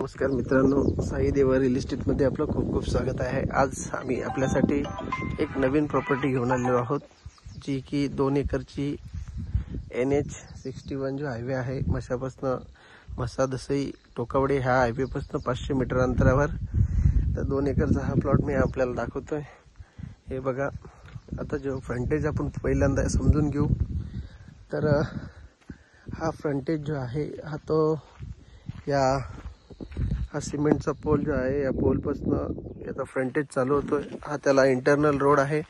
नमस्कार मित्रांनो, साई देवा रिअल इस्टेटमध्ये आपलं खूप खूप स्वागत आहे। आज आम्ही आपल्यासाठी एक नवीन प्रॉपर्टी घेऊन आलेलो आहोत, जी की 2 एकरची NH61 जो हायवे आहे मशापासून मसा दसई टोकावडे ह्या हायवेपासून 500 मीटर अंतरावर तर 2 एकरचा हा प्लॉट मी आपल्याला दाखवतोय। हे बघा, आता जो फ्रंटेज आपण पहिल्यांदा समजून घेऊ तर हा फ्रंटेज जो आहे हा सिमेंटचा पोल जो आहे या पोलपासून याचा फ्रंटेज चालू होतोय। हा त्याला इंटरनल रोड आहे।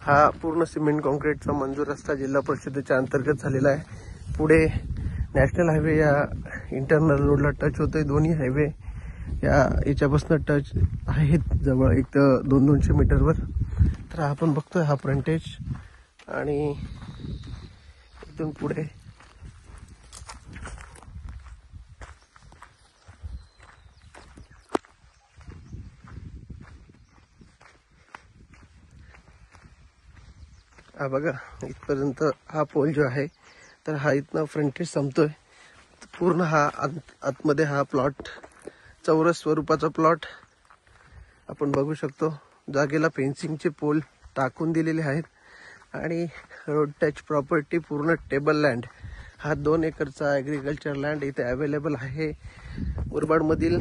हा पूर्ण सिमेंट कॉन्क्रीटचा मंजूर रस्ता जिल्हा परिषदेच्या अंतर्गत झालेला आहे। पुढे नॅशनल हायवे या इंटरनल रोडला टच होतोय। दोन्ही हायवे याच्यापासून टच आहेत जवळ 100-200 मीटरवर। तर आपण बघतोय हा फ्रंटेज आणि इथून पुढे हा बघा, इथपर्यंत हा पोल जो आहे तर हा इथनं फ्रंटेज संपतोय। पूर्ण हा आतमध्ये हा प्लॉट चौरस स्वरूपाचा प्लॉट आपण बघू शकतो। जागेला फेन्सिंगचे पोल टाकून दिलेले आहेत आणि रोड टच प्रॉपर्टी पूर्ण टेबल लँड। हा 2 एकरचा ॲग्रिकल्चर लँड इथे अवेलेबल आहे। मुरबाडमधील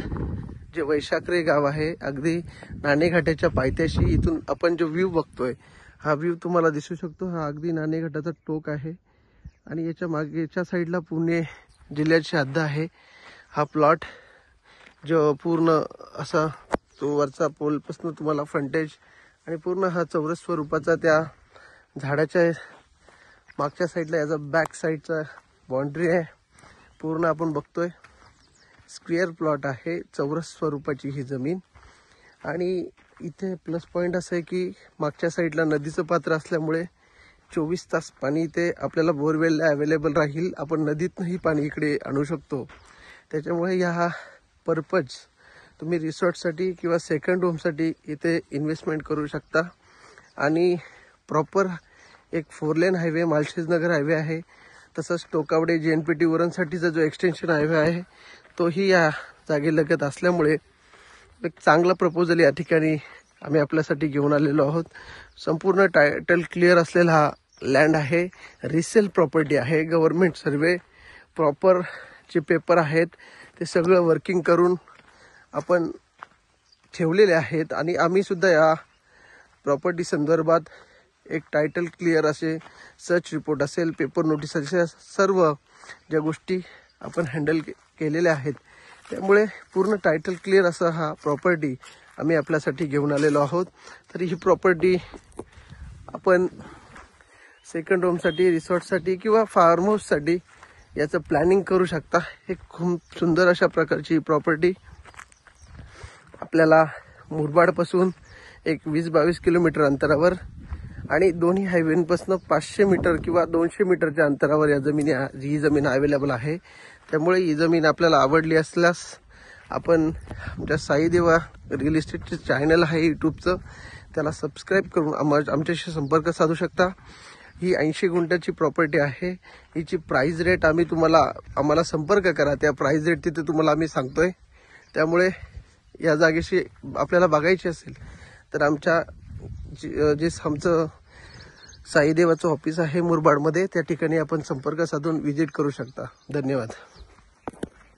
जे वैशाखरे गाव आहे, अगदी नाणेघाटाच्या पायथ्याशी इथून आपण जो व्ह्यू बघतोय हा व्ह्यू तुम्हाला दिसू शकतो। हा अगदी नाणेघाटाचा टोक आहे आणि याच्या मागेच्या साईडला पुणे जिल्ह्याची हद्द आहे। हा प्लॉट जो पूर्ण असा तो वरचा पोलपासून तुम्हाला फ्रंटेज आणि पूर्ण हा चौरस स्वरूपाचा त्या झाडाच्या मागच्या साईडला याचा बॅक साईडचा बाउंड्री आहे। पूर्ण आपण बघतोय स्क्वेअर प्लॉट आहे, चौरस स्वरूपाची ही जमीन। आणि इथे प्लस पॉइंट असं आहे की मागच्या साईडला नदीचं पात्र असल्यामुळे 24 तास पाणी इथे आपल्याला बोरवेलला अवेलेबल राहील। आपण नदीतनंही पाणी इकडे आणू शकतो। त्याच्यामुळे हा पर्पज तुम्ही रिसॉर्टसाठी किंवा सेकंड होमसाठी इथे इन्व्हेस्टमेंट करू शकता। आणि प्रॉपर एक 4 लेन हायवे माळशेजनगर हायवे आहे। तसंच टोकावडे JNPT उरणसाठीचा जो एक्सटेन्शन हायवे आहे तोही या जागेलगत असल्यामुळे एक चांगला प्रपोजल या ठिकाणी आम्ही आपल्यासाठी घेऊन आलेलो आहोत। संपूर्ण टायटल क्लिअर असलेला हा लँड आहे, रिसेल प्रॉपर्टी आहे। गव्हर्नमेंट सर्वे प्रॉपर जे पेपर आहेत ते सगळं वर्किंग करून आपण ठेवलेले आहेत। आणि आम्ही सुद्धा या प्रॉपर्टी संदर्भात एक टायटल क्लिअर असे सर्च रिपोर्ट असेल, पेपर नोटीस असेल, सर्व ज्या गोष्टी आपण हँडल केलेल्या आहेत। त्यामुळे पूर्ण टायटल क्लिअर असा हा प्रॉपर्टी आम्ही आपल्यासाठी घेऊन आलेलो आहोत। तर ही प्रॉपर्टी आपण सेकंड होमसाठी, रिसॉर्टसाठी किंवा फार्म हाऊससाठी याचं प्लॅनिंग करू शकता। एक खूप सुंदर अशा प्रकारची प्रॉपर्टी आपल्याला मुरबाडपासून एक 20-22 किलोमीटर अंतरावर आणि दोन्ही हायवेपासून 500 मीटर किंवा 200 मीटरच्या अंतरावर ही जमीन अवेलेबल आहे। त्यामुळे ही जमीन आपल्याला आवडली असल्यास आपण आमच्या साई देवा रिअल इस्टेटचे चॅनल आहे यूट्यूबचं, त्याला सबस्क्राईब करून आमच्याशी संपर्क साधू शकता। ही 80 गुंठ्याची प्रॉपर्टी आहे। हिची प्राइस रेट आम्हाला संपर्क करा, त्या प्राइस रेट तिथे तुम्हाला आम्ही सांगतोय। त्यामुळे या जागेशी आपल्याला बघायची असेल तर आमचं साई देवाचं ऑफिस आहे मुरबाडमध्ये, त्या ठिकाणी आपण संपर्क साधून व्हिजिट करू शकता। धन्यवाद।